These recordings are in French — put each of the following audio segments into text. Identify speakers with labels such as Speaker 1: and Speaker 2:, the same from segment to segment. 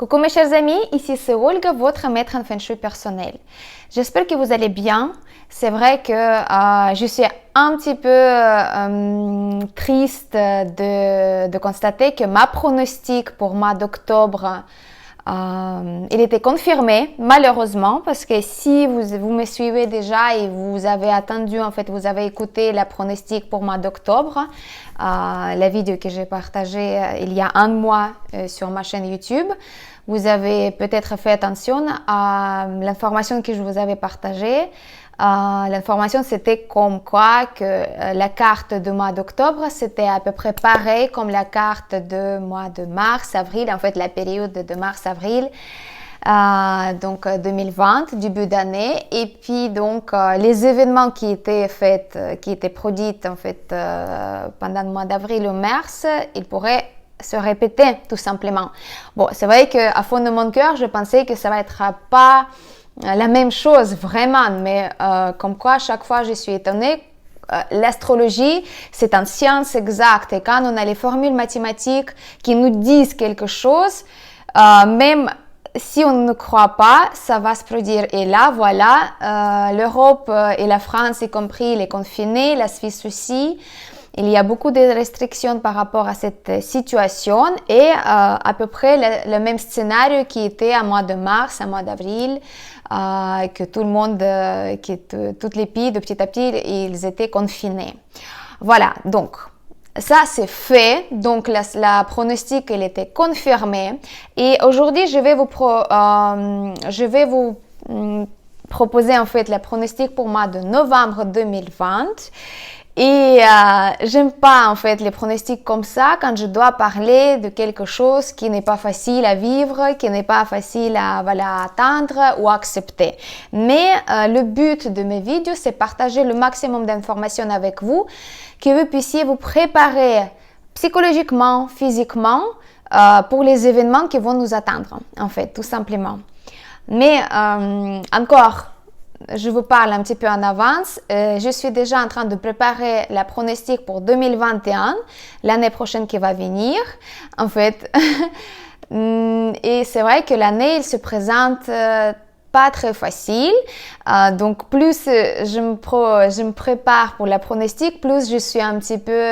Speaker 1: Coucou mes chers amis, ici c'est Olga, votre maître en Feng Shui personnel. J'espère que vous allez bien. C'est vrai que je suis un petit peu triste de constater que ma pronostic pour mois d'octobre, il était confirmé malheureusement parce que si vous me suivez déjà et vous avez attendu, en fait vous avez écouté la pronostic pour mois d'octobre, la vidéo que j'ai partagée il y a un mois sur ma chaîne YouTube, vous avez peut-être fait attention à l'information que je vous avais partagée. L'information c'était comme quoi que la carte du mois d'octobre c'était à peu près pareil comme la carte de mois de mars, avril, en fait la période de mars-avril, donc 2020, début d'année, et puis donc les événements qui étaient faits, qui étaient produits en fait pendant le mois d'avril ou mars, ils pourraient se répéter tout simplement. Bon, c'est vrai qu'à fond de mon cœur, je pensais que ça va être pas la même chose vraiment, mais comme quoi à chaque fois je suis étonnée. L'astrologie, c'est une science exacte et quand on a les formules mathématiques qui nous disent quelque chose, même si on ne croit pas, ça va se produire. Et là, voilà, l'Europe et la France y compris, les confinés, la Suisse aussi. Il y a beaucoup de restrictions par rapport à cette situation et à peu près le même scénario qui était à mois de mars, à mois d'avril, que tout le monde, tous les pays de petit à petit, ils étaient confinés. Voilà, donc ça c'est fait, donc la pronostic elle était confirmée et aujourd'hui je vais vous proposer en fait la pronostic pour mois de novembre 2020. Et j'aime pas en fait les pronostics comme ça quand je dois parler de quelque chose qui n'est pas facile à vivre, qui n'est pas facile à atteindre ou à accepter. Mais le but de mes vidéos, c'est partager le maximum d'informations avec vous, que vous puissiez vous préparer psychologiquement, physiquement pour les événements qui vont nous attendre, en fait, tout simplement. Mais encore, je vous parle un petit peu en avance. Je suis déjà en train de préparer la pronostic pour 2021, l'année prochaine qui va venir, en fait. Et c'est vrai que l'année, il se présente pas très facile. Donc, plus je me prépare pour la pronostic, plus je suis un petit peu,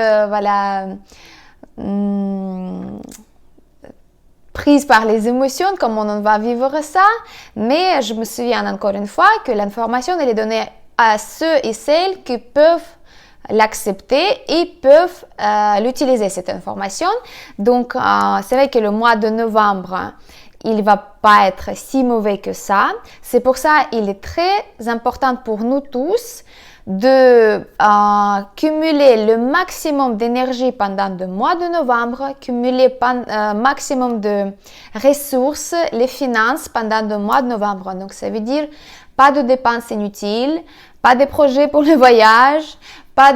Speaker 1: prise par les émotions, comme on va vivre ça, mais je me souviens encore une fois que l'information elle est donnée à ceux et celles qui peuvent l'accepter et peuvent l'utiliser cette information. Donc c'est vrai que le mois de novembre il va pas être si mauvais que ça. C'est pour ça il est très important pour nous tous de cumuler le maximum d'énergie pendant le mois de novembre, cumuler maximum de ressources, les finances pendant le mois de novembre. Donc ça veut dire pas de dépenses inutiles, pas de projets pour le voyage, pas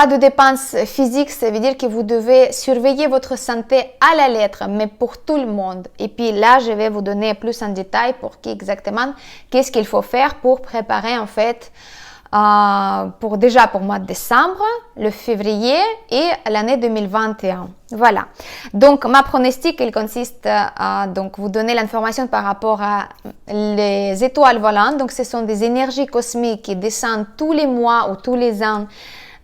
Speaker 1: de dépenses physiques, ça veut dire que vous devez surveiller votre santé à la lettre, mais pour tout le monde. Et puis là, je vais vous donner plus en détail pour exactement qu'est-ce qu'il faut faire pour préparer en fait pour le mois de décembre, le février et l'année 2021. Voilà. Donc ma pronostic, elle consiste à donc vous donner l'information par rapport à les étoiles volantes. Donc ce sont des énergies cosmiques qui descendent tous les mois ou tous les ans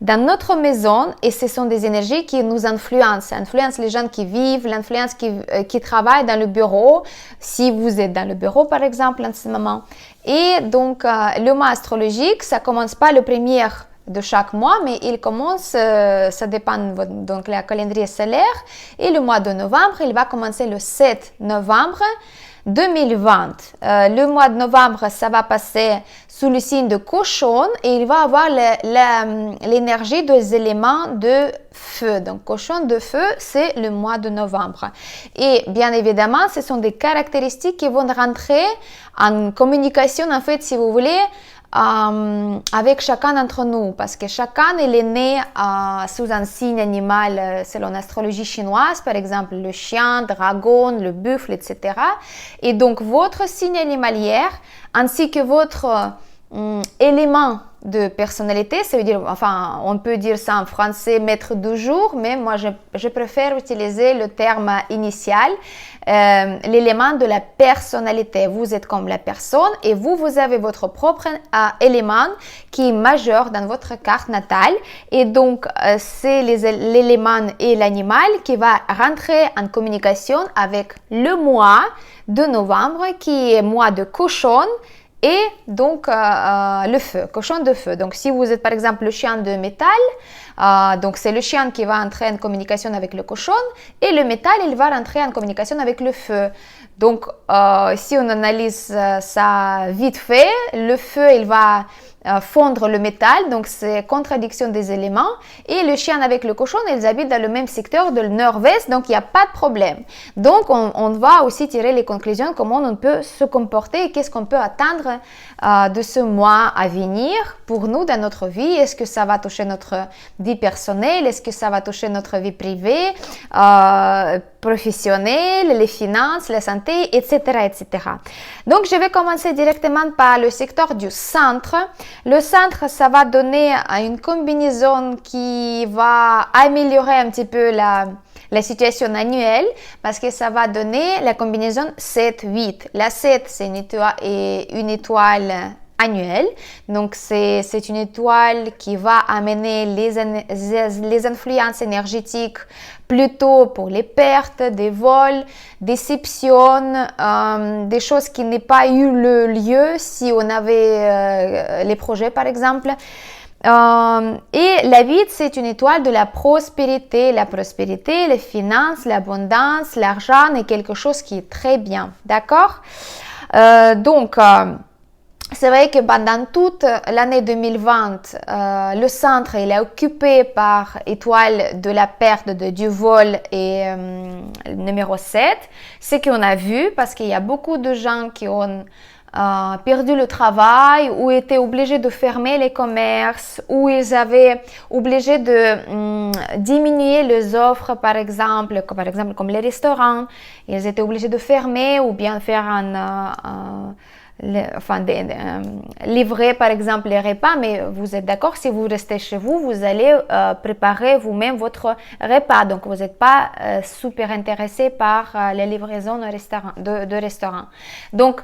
Speaker 1: dans notre maison et ce sont des énergies qui nous influencent les gens qui vivent, l'influence qui travaillent dans le bureau, si vous êtes dans le bureau par exemple en ce moment. Et donc le mois astrologique, ça commence pas le premier de chaque mois, mais il commence, ça dépend donc la calendrier solaire et le mois de novembre, il va commencer le 7 novembre 2020. Le mois de novembre, ça va passer sous le signe de Cochon et il va avoir l'énergie des éléments de feu. Donc, Cochon de feu, c'est le mois de novembre. Et bien évidemment, ce sont des caractéristiques qui vont rentrer en communication, en fait, si vous voulez, avec chacun d'entre nous, parce que chacun il est né sous un signe animal selon l'astrologie chinoise, par exemple le chien, le dragon, le buffle, etc. Et donc votre signe animalier ainsi que votre élément de personnalité, ça veut dire, enfin, on peut dire ça en français, maître du jour, mais moi, je préfère utiliser le terme initial, l'élément de la personnalité. Vous êtes comme la personne et vous avez votre propre élément qui est majeur dans votre carte natale. Et donc, c'est l'élément et l'animal qui va rentrer en communication avec le mois de novembre, qui est mois de cochon, et donc le feu, cochon de feu. Donc si vous êtes par exemple le chien de métal, donc c'est le chien qui va entrer en communication avec le cochon, et le métal, il va rentrer en communication avec le feu. Donc si on analyse ça vite fait, le feu, il va fondre le métal, donc c'est contradiction des éléments, et le chien avec le cochon, ils habitent dans le même secteur de nord-ouest, donc il n'y a pas de problème. Donc on va aussi tirer les conclusions, comment on peut se comporter et qu'est-ce qu'on peut attendre de ce mois à venir pour nous dans notre vie. Est-ce que ça va toucher notre vie personnelle, est-ce que ça va toucher notre vie privée, professionnelle, les finances, la santé, etc., etc. Donc je vais commencer directement par le secteur du centre. Le centre, ça va donner une combinaison qui va améliorer un petit peu la situation annuelle, parce que ça va donner la combinaison 7-8. La 7, c'est une étoile annuelle, donc c'est une étoile qui va amener les influences énergétiques plutôt pour les pertes, des vols, déceptions, des choses qui n'aient pas eu le lieu si on avait les projets par exemple. Et la 8, c'est une étoile de la prospérité, les finances, l'abondance, l'argent est quelque chose qui est très bien, d'accord? Donc, c'est vrai que pendant toute l'année 2020, le centre il est occupé par étoile de la perte du vol et numéro 7. Ce qu'on a vu, parce qu'il y a beaucoup de gens qui ont perdu le travail, ou étaient obligés de fermer les commerces, ou ils avaient obligé de diminuer les offres, par exemple comme les restaurants, ils étaient obligés de fermer ou bien faire livrer par exemple les repas, mais vous êtes d'accord, si vous restez chez vous, vous allez préparer vous-même votre repas, donc vous n'êtes pas super intéressé par les livraisons de restaurants. Donc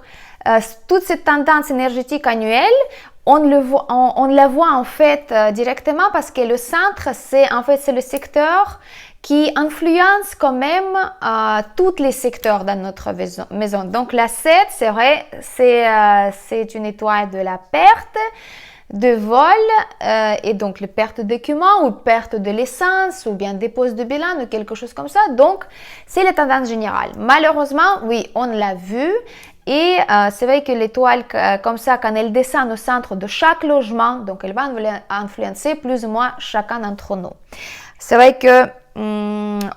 Speaker 1: toute cette tendance énergétique annuelle, on la voit en fait directement, parce que le centre, c'est le secteur qui influence quand même tous les secteurs dans notre maison. Donc la 7, c'est vrai, c'est une étoile de la perte, de vol, et donc la perte de documents ou perte de l'essence ou bien dépose de bilan ou quelque chose comme ça. Donc c'est la tendance générale. Malheureusement, oui, on l'a vu. Et c'est vrai que l'étoile, comme ça, quand elle descend au centre de chaque logement, donc elle va influencer plus ou moins chacun d'entre nous. C'est vrai que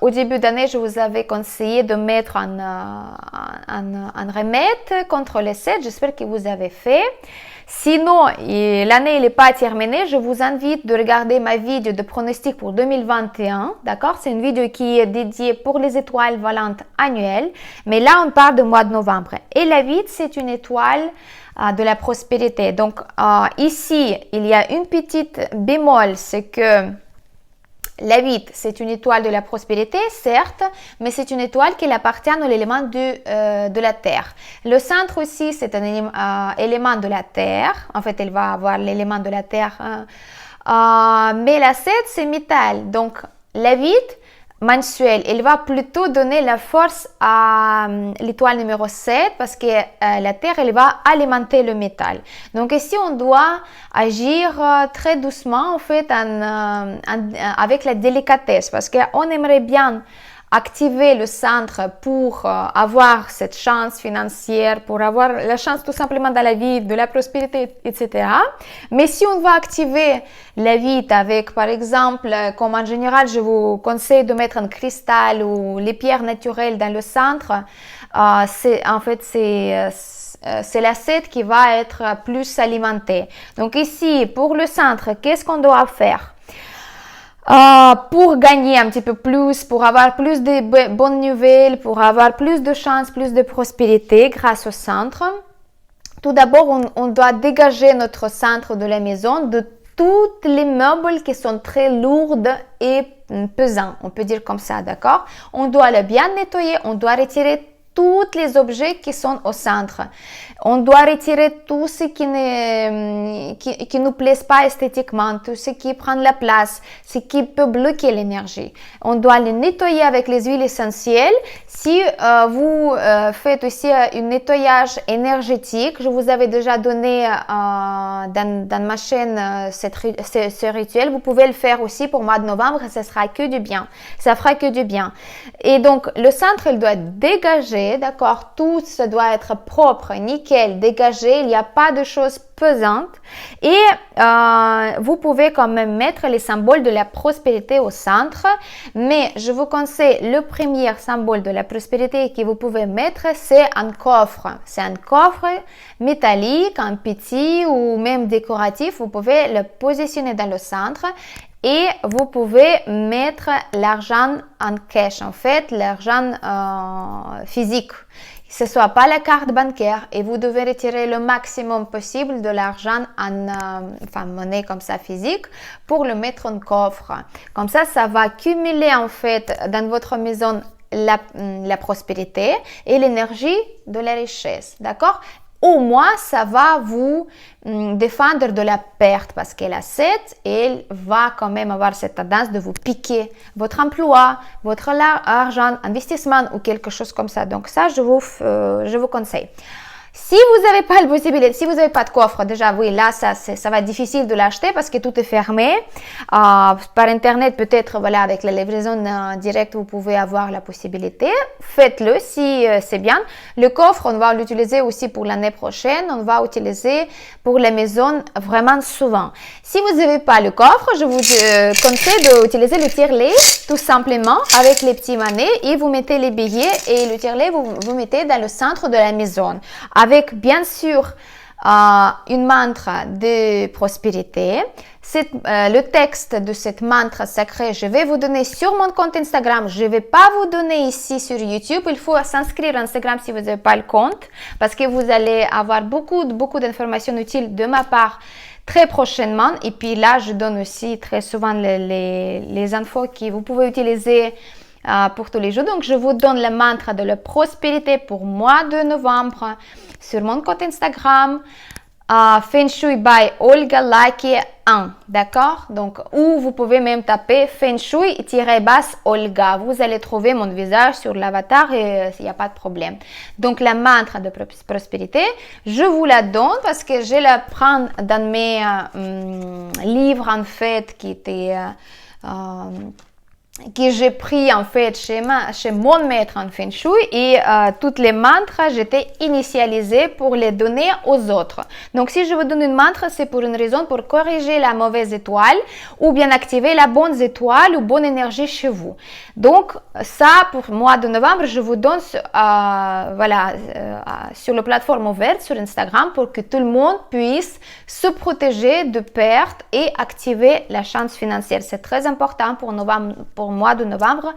Speaker 1: au début d'année, je vous avais conseillé de mettre un remède contre les 7. J'espère que vous avez fait. Sinon, l'année n'est pas terminée, je vous invite de regarder ma vidéo de pronostic pour 2021. D'accord? C'est une vidéo qui est dédiée pour les étoiles volantes annuelles. Mais là, on parle du mois de novembre. Et la 8, c'est une étoile de la prospérité. Donc, ici, il y a une petite bémol, c'est que la 8, c'est une étoile de la prospérité, certes, mais c'est une étoile qui appartient à l'élément de la terre. Le centre aussi, c'est un élément de la terre. En fait, elle va avoir l'élément de la terre. Mais la 7, c'est métal. Donc, la 8, mensuelle, elle va plutôt donner la force à l'étoile numéro 7, parce que la terre, elle va alimenter le métal. Donc ici, on doit agir très doucement, en fait, avec la délicatesse, parce qu'on aimerait bien activer le centre pour avoir cette chance financière, pour avoir la chance tout simplement dans la vie, de la prospérité, etc. Mais si on va activer la vie avec, par exemple, comme en général, je vous conseille de mettre un cristal ou les pierres naturelles dans le centre, c'est la 7 qui va être plus alimentée. Donc ici, pour le centre, qu'est-ce qu'on doit faire? Pour gagner un petit peu plus, pour avoir plus de bonnes nouvelles, pour avoir plus de chance, plus de prospérité grâce au centre. Tout d'abord, on doit dégager notre centre de la maison de tous les meubles qui sont très lourds et pesants, on peut dire comme ça, d'accord? On doit le bien nettoyer, on doit retirer tous les objets qui sont au centre. On doit retirer tout ce qui ne nous plaise pas esthétiquement, tout ce qui prend la place, ce qui peut bloquer l'énergie. On doit les nettoyer avec les huiles essentielles. Si vous faites aussi un nettoyage énergétique, je vous avais déjà donné dans ma chaîne ce rituel, vous pouvez le faire aussi pour le mois de novembre, ça sera que du bien. Ça fera que du bien. Et donc, le centre, il doit être dégagé, d'accord? Tout ça doit être propre, nickel, dégagé, il n'y a pas de choses pesantes. Et vous pouvez quand même mettre les symboles de la prospérité au centre, mais je vous conseille le premier symbole de la prospérité que vous pouvez mettre, c'est un coffre. C'est un coffre métallique, un petit ou même décoratif. Vous pouvez le positionner dans le centre. Et vous pouvez mettre l'argent en cash, en fait, l'argent physique. Ce ne soit pas la carte bancaire et vous devez retirer le maximum possible de l'argent en monnaie comme ça physique pour le mettre en coffre. Comme ça va cumuler en fait dans votre maison la prospérité et l'énergie de la richesse, d'accord? Au moins, ça va vous défendre de la perte parce qu'elle a 7 et elle va quand même avoir cette tendance de vous piquer votre emploi, votre argent, investissement ou quelque chose comme ça. Donc ça, je vous conseille. Si vous n'avez pas la possibilité, si vous n'avez pas de coffre, déjà oui, là ça va être difficile de l'acheter parce que tout est fermé. Par internet peut-être, voilà, avec la livraison directe, vous pouvez avoir la possibilité. Faites-le si c'est bien. Le coffre, on va l'utiliser aussi pour l'année prochaine. On va l'utiliser pour les maisons vraiment souvent. Si vous n'avez pas le coffre, je vous conseille d'utiliser le tire-lait tout simplement avec les petits manets et vous mettez les billets et le tire-lait vous mettez dans le centre de la maison. Avec bien sûr une mantra de prospérité. Le texte de cette mantra sacrée, je vais vous donner sur mon compte Instagram. Je ne vais pas vous donner ici sur YouTube. Il faut s'inscrire à Instagram si vous n'avez pas le compte parce que vous allez avoir beaucoup d'informations utiles de ma part très prochainement. Et puis là, je donne aussi très souvent les infos que vous pouvez utiliser pour tous les jours. Donc, je vous donne le mantra de la prospérité pour mois de novembre sur mon compte Instagram, Feng Shui by Olga Laiki 1, d'accord? Donc, ou vous pouvez même taper Feng Shui-Olga. Vous allez trouver mon visage sur l'avatar et il n'y a pas de problème. Donc, la mantra de prospérité, je vous la donne parce que je la prends dans mes livres, en fait, que j'ai pris en fait chez mon maître en Feng Shui et toutes les mantras, j'étais initialisée pour les donner aux autres. Donc, si je vous donne une mantra, c'est pour une raison, pour corriger la mauvaise étoile ou bien activer la bonne étoile ou bonne énergie chez vous. Donc, ça, pour le mois de novembre, je vous donne sur la plateforme ouverte sur Instagram pour que tout le monde puisse se protéger de pertes et activer la chance financière. C'est très important pour mois de novembre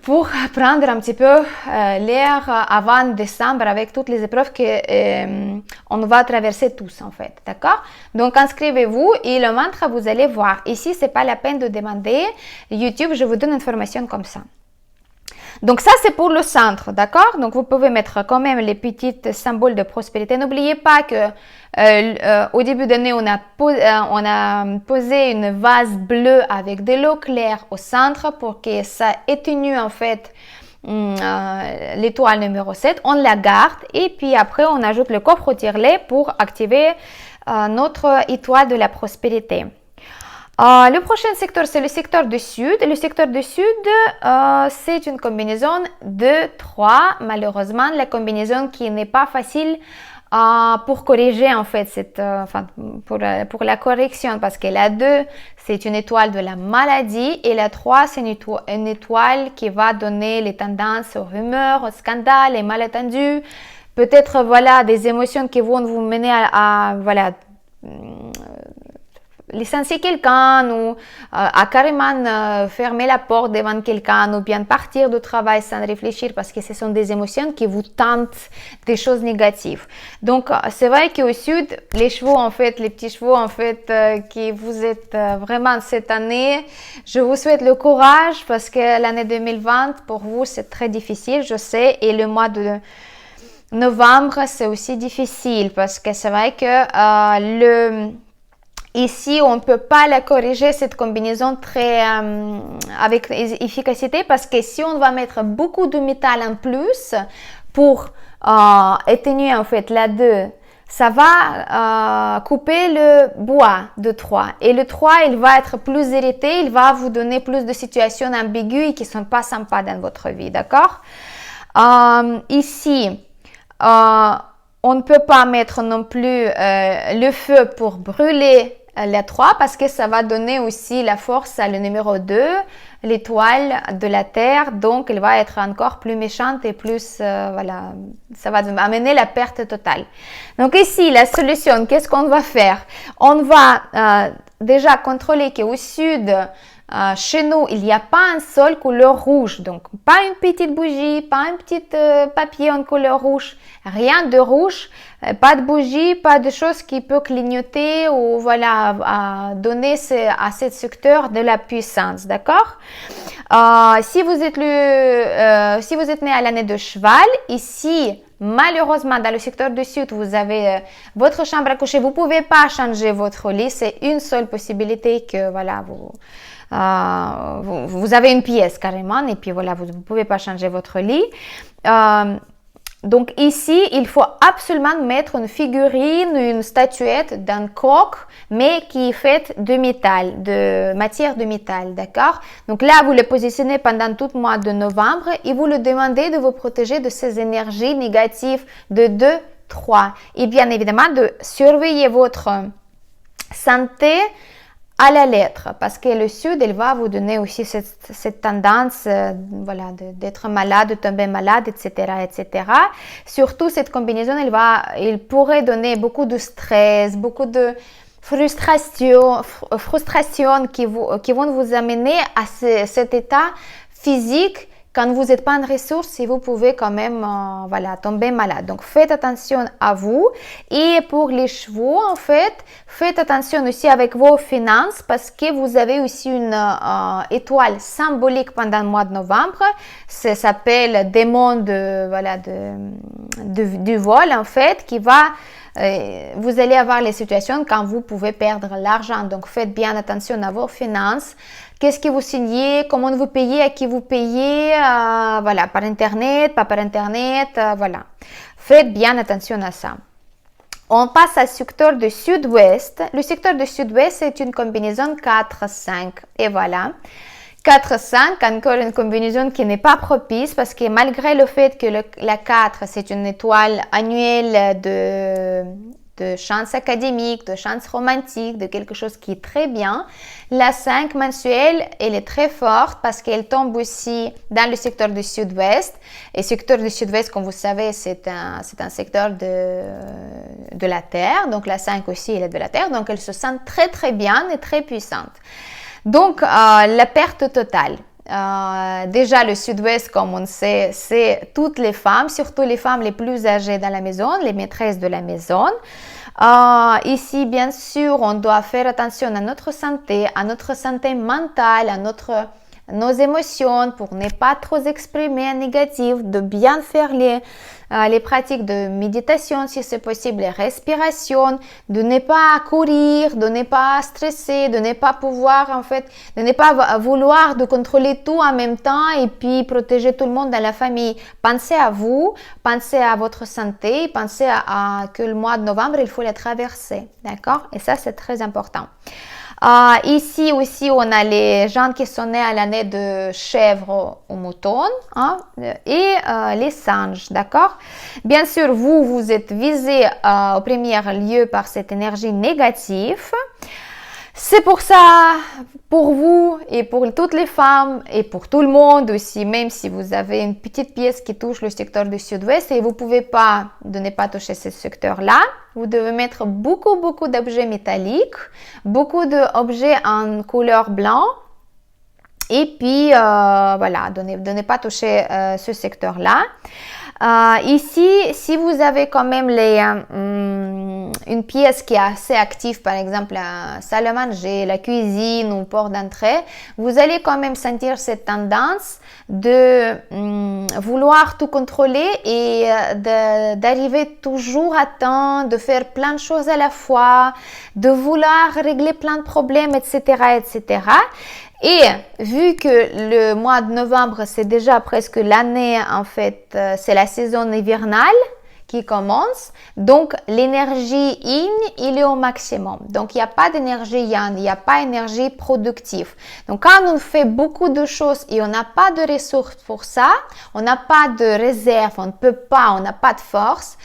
Speaker 1: pour prendre un petit peu l'air avant décembre avec toutes les épreuves qu'on va traverser tous en fait, d'accord? Donc inscrivez-vous et le mantra vous allez voir. Ici c'est pas la peine de demander YouTube, je vous donne une information comme ça. Donc ça c'est pour le centre, d'accord? Donc vous pouvez mettre quand même les petits symboles de prospérité. N'oubliez pas que au début d'année on a posé une vase bleue avec de l'eau claire au centre pour que ça éteigne en fait l'étoile numéro 7. On la garde et puis après on ajoute le coffre au tire-lait pour activer notre étoile de la prospérité. Le prochain secteur, c'est le secteur du Sud. Le secteur du Sud, c'est une combinaison de 3. Malheureusement, la combinaison qui n'est pas facile pour corriger, en fait, pour la correction, parce que la 2, c'est une étoile de la maladie, et la 3, c'est une étoile qui va donner les tendances aux rumeurs, aux scandales, les malentendus, peut-être, voilà, des émotions qui vont vous mener à licencier quelqu'un ou à carrément fermer la porte devant quelqu'un ou bien partir du travail sans réfléchir parce que ce sont des émotions qui vous tentent des choses négatives. Donc, c'est vrai qu'au sud, les chevaux, en fait, les petits chevaux, en fait, qui vous êtes vraiment cette année, je vous souhaite le courage parce que l'année 2020, pour vous, c'est très difficile, je sais, et le mois de novembre, c'est aussi difficile parce que c'est vrai que ici, on ne peut pas la corriger, cette combinaison très avec efficacité parce que si on va mettre beaucoup de métal en plus pour atténuer en fait la 2, ça va couper le bois de 3. Et le 3, il va être plus irrité, il va vous donner plus de situations ambiguës qui ne sont pas sympas dans votre vie, d'accord? Ici, on ne peut pas mettre non plus le feu pour brûler la 3 parce que ça va donner aussi la force à le numéro 2, l'étoile de la Terre, donc il va être encore plus méchante et plus, voilà, ça va amener la perte totale. Donc ici, la solution, qu'est-ce qu'on va faire? On va déjà contrôler qu'au sud, chez nous, il n'y a pas un seul couleur rouge, donc pas une petite bougie, pas un petit papier en couleur rouge, rien de rouge, pas de bougie, pas de choses qui peut clignoter ou voilà, donner à ce secteur de la puissance, d'accord? Si vous êtes né à l'année de cheval, ici, malheureusement, dans le secteur du sud, vous avez votre chambre à coucher, vous ne pouvez pas changer votre lit, c'est une seule possibilité que voilà, vous avez une pièce carrément et puis voilà, vous ne pouvez pas changer votre lit. Donc ici, il faut absolument mettre une figurine, une statuette d'un coq, mais qui est faite de métal, de matière de métal, d'accord? Donc là, vous le positionnez pendant tout le mois de novembre et vous le demandez de vous protéger de ces énergies négatives de 2, 3. Et bien évidemment, de surveiller votre santé à la lettre, parce que le sud, il va vous donner aussi cette tendance voilà, d'être malade, de tomber malade, etc., etc. Surtout, cette combinaison, il pourrait donner beaucoup de stress, beaucoup de frustration qui vont vous amener à cet état physique. Quand vous n'êtes pas en ressources, vous pouvez quand même voilà, tomber malade. Donc, faites attention à vous. Et pour les chevaux, en fait, faites attention aussi avec vos finances parce que vous avez aussi une étoile symbolique pendant le mois de novembre. Ça s'appelle démon du vol, en fait, qui va... vous allez avoir les situations quand vous pouvez perdre l'argent. Donc, faites bien attention à vos finances. Qu'est-ce que vous signez, comment vous payez, à qui vous payez, voilà, par Internet, pas par Internet, voilà. Faites bien attention à ça. On passe au secteur du sud-ouest. Le secteur du sud-ouest, c'est une combinaison 4-5. Et voilà. 4-5, encore une combinaison qui n'est pas propice parce que malgré le fait que la 4, c'est une étoile annuelle de chance académique, de chance romantique, de quelque chose qui est très bien. La 5 mensuelle, elle est très forte parce qu'elle tombe aussi dans le secteur du sud-ouest. Et le secteur du sud-ouest, comme vous savez, c'est un secteur de la Terre. Donc la 5 aussi, elle est de la Terre. Donc elle se sent très très bien et très puissante. Donc la perte totale. Déjà le sud-ouest, comme on sait, c'est toutes les femmes, surtout les femmes les plus âgées dans la maison, les maîtresses de la maison. Ici, bien sûr, on doit faire attention à notre santé mentale, à nos émotions pour ne pas trop exprimer en négatif, de bien faire les pratiques de méditation si c'est possible, les respirations, de ne pas courir, de ne pas stresser, de ne pas pouvoir en fait, de ne pas vouloir de contrôler tout en même temps et puis protéger tout le monde dans la famille. Pensez à vous, pensez à votre santé, pensez à que le mois de novembre, il faut le traverser, d'accord? Et ça, c'est très important. Ici aussi, on a les gens qui sont nés à l'année de chèvre ou mouton et les singes, d'accord? Bien sûr, vous êtes visé au premier lieu par cette énergie négative. C'est pour ça, pour vous et pour toutes les femmes et pour tout le monde aussi, même si vous avez une petite pièce qui touche le secteur du sud-ouest et vous ne pouvez pas ne pas toucher ce secteur-là, vous devez mettre beaucoup d'objets métalliques, beaucoup d'objets en couleur blanc et puis voilà, de ne pas toucher ce secteur-là. Ici, si vous avez quand même une pièce qui est assez active, par exemple la salle à manger, la cuisine ou porte d'entrée, vous allez quand même sentir cette tendance de vouloir tout contrôler et d'arriver toujours à temps, de faire plein de choses à la fois, de vouloir régler plein de problèmes, etc., etc. Et vu que le mois de novembre, c'est déjà presque l'année, en fait, c'est la saison hivernale qui commence, donc l'énergie yin, il est au maximum. Donc, il n'y a pas d'énergie yang, il n'y a pas d'énergie productive. Donc, quand on fait beaucoup de choses et on n'a pas de ressources pour ça, on n'a pas de réserve, on ne peut pas, on n'a pas de force,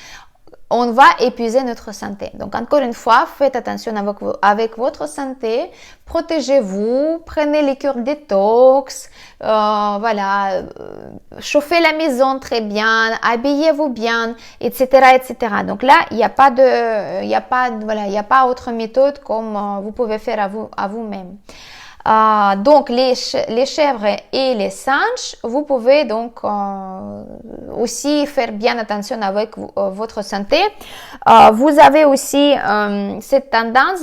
Speaker 1: on va épuiser notre santé. Donc, encore une fois, faites attention avec votre santé, protégez-vous, prenez les cures détox, voilà, chauffez la maison très bien, habillez-vous bien, etc., etc. Donc là, il n'y a pas autre méthode comme vous pouvez faire à vous-même. Donc les chèvres et les singes, vous pouvez donc aussi faire bien attention avec votre santé. Vous avez aussi cette tendance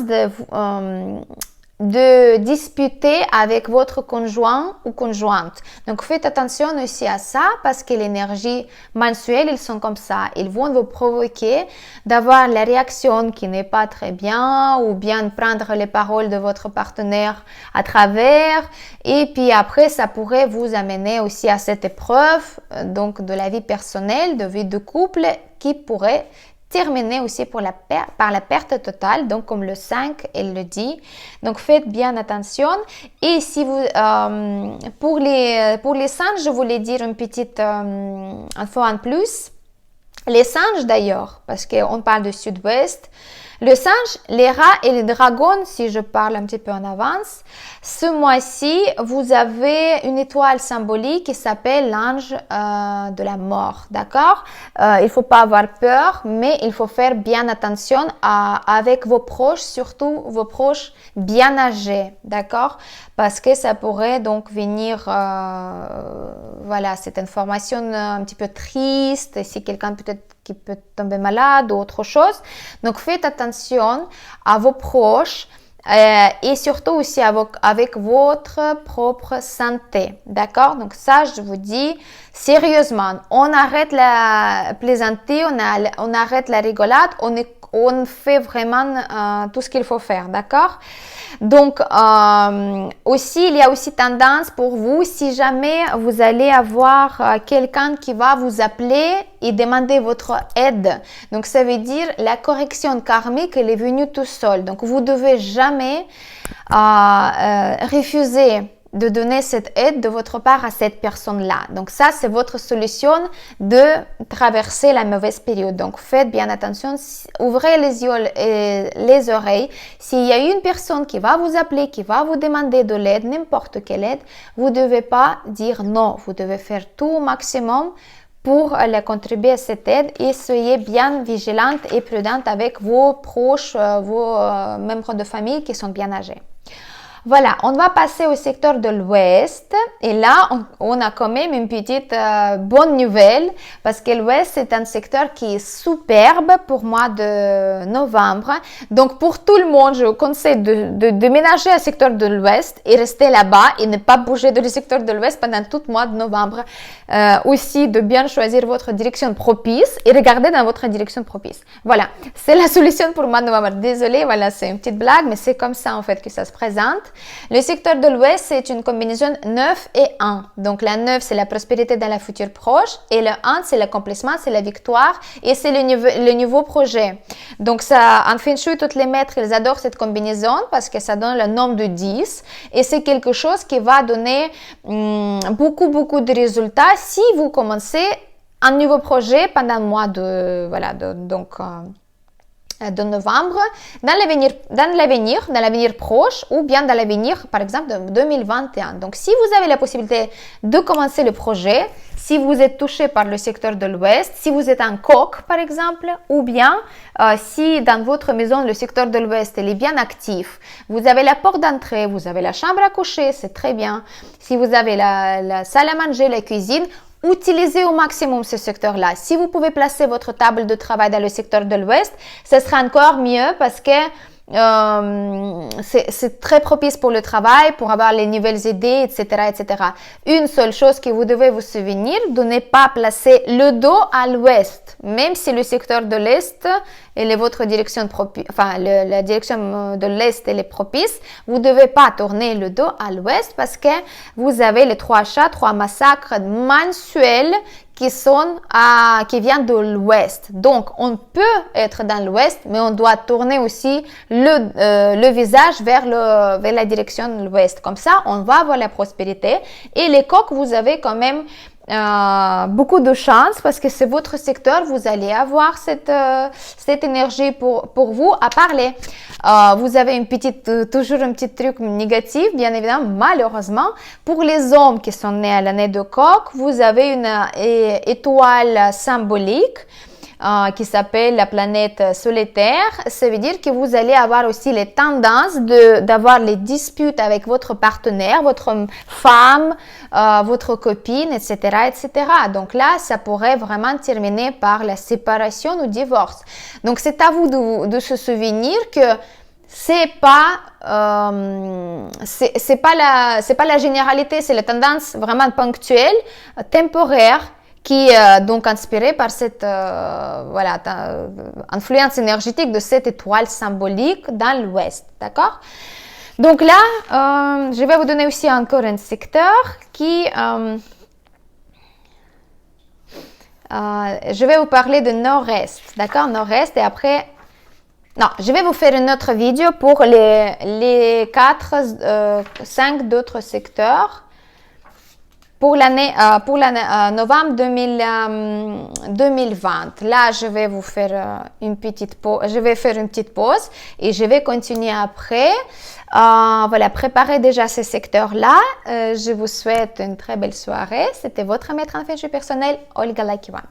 Speaker 1: de disputer avec votre conjoint ou conjointe. Donc, faites attention aussi à ça parce que l'énergie mensuelle, ils sont comme ça. Ils vont vous provoquer d'avoir la réaction qui n'est pas très bien ou bien prendre les paroles de votre partenaire à travers. Et puis après, ça pourrait vous amener aussi à cette épreuve donc de la vie personnelle, de vie de couple qui pourrait terminer aussi par la perte totale, donc comme le 5, elle le dit. Donc, faites bien attention. Et si vous, pour les singes, je voulais dire une petite info en plus. Les singes d'ailleurs, parce qu'on parle du sud-ouest, le singe, les rats et les dragons, si je parle un petit peu en avance, ce mois-ci, vous avez une étoile symbolique qui s'appelle l'ange de la mort, d'accord? Il ne faut pas avoir peur, mais il faut faire bien attention avec vos proches, surtout vos proches bien âgés, d'accord? Parce que ça pourrait donc venir, voilà, cette information un petit peu triste, si quelqu'un peut-être qui peut tomber malade ou autre chose. Donc, faites attention à vos proches et surtout aussi avec votre propre santé. D'accord? Donc, ça, je vous dis sérieusement, on arrête la plaisanterie, on arrête la rigolade, on fait vraiment tout ce qu'il faut faire. D'accord? Donc, aussi, il y a aussi tendance pour vous, si jamais vous allez avoir quelqu'un qui va vous appeler et demander votre aide. Donc, ça veut dire la correction karmique, elle est venue tout seul. Donc, vous devez jamais refuser de donner cette aide de votre part à cette personne-là. Donc ça, c'est votre solution de traverser la mauvaise période. Donc faites bien attention, ouvrez les yeux et les oreilles. S'il y a une personne qui va vous appeler, qui va vous demander de l'aide, n'importe quelle aide, vous ne devez pas dire non. Vous devez faire tout au maximum pour contribuer à cette aide et soyez bien vigilante et prudente avec vos proches, vos membres de famille qui sont bien âgés. Voilà, on va passer au secteur de l'Ouest et là, on a quand même une petite bonne nouvelle parce que l'Ouest, c'est un secteur qui est superbe pour mois de novembre. Donc, pour tout le monde, je vous conseille de déménager au secteur de l'Ouest et rester là-bas et ne pas bouger du secteur de l'Ouest pendant tout le mois de novembre. Aussi, de bien choisir votre direction propice et regarder dans votre direction propice. Voilà, c'est la solution pour le mois de novembre. Désolée, voilà, c'est une petite blague, mais c'est comme ça en fait que ça se présente. Le secteur de l'Ouest, c'est une combinaison 9 et 1. Donc, la 9, c'est la prospérité dans la future proche. Et le 1, c'est l'accomplissement, c'est la victoire. Et c'est le nouveau projet. Donc, ça, en Feng Shui, tous les maîtres, ils adorent cette combinaison parce que ça donne le nombre de 10. Et c'est quelque chose qui va donner beaucoup de résultats si vous commencez un nouveau projet pendant le mois de de novembre, dans l'avenir proche ou bien dans l'avenir, par exemple, de 2021. Donc, si vous avez la possibilité de commencer le projet, si vous êtes touché par le secteur de l'Ouest, si vous êtes un coq, par exemple, ou bien si dans votre maison, le secteur de l'Ouest est bien actif, vous avez la porte d'entrée, vous avez la chambre à coucher, c'est très bien. Si vous avez la salle à manger, la cuisine, utilisez au maximum ce secteur-là. Si vous pouvez placer votre table de travail dans le secteur de l'Ouest, ce sera encore mieux parce que c'est très propice pour le travail, pour avoir les nouvelles idées, etc., etc. Une seule chose que vous devez vous souvenir, de ne pas placer le dos à l'ouest, même si le secteur de l'est et votre direction la direction de l'est elle est propice, vous ne devez pas tourner le dos à l'ouest parce que vous avez les 3 chats, 3 massacres mensuels qui viennent de l'ouest. Donc, on peut être dans l'ouest, mais on doit tourner aussi le visage vers la direction de l'ouest. Comme ça, on va avoir la prospérité. Et les coqs, vous avez quand même beaucoup de chance parce que c'est votre secteur, vous allez avoir cette énergie pour vous à parler. Vous avez toujours un petit truc négatif, bien évidemment, malheureusement. Pour les hommes qui sont nés à l'année de coq, vous avez une étoile symbolique qui s'appelle la planète solitaire. Ça veut dire que vous allez avoir aussi les tendances d'avoir les disputes avec votre partenaire, votre femme, votre copine, etc., etc. Donc là, ça pourrait vraiment terminer par la séparation ou divorce. Donc c'est à vous de se souvenir que c'est pas la généralité, c'est la tendance vraiment ponctuelle, temporaire, qui est donc inspiré par cette influence énergétique de cette étoile symbolique dans l'ouest, d'accord? Donc là, je vais vous donner aussi encore un secteur qui... je vais vous parler de nord-est, d'accord? Nord-est et après... Non, je vais vous faire une autre vidéo pour les 5 d'autres secteurs. Pour novembre 2020, là, je vais vous faire une petite pause. Je vais faire une petite pause et je vais continuer après. Préparez déjà ces secteurs-là. Je vous souhaite une très belle soirée. C'était votre maître en feng shui personnel, Olga Lakiwan.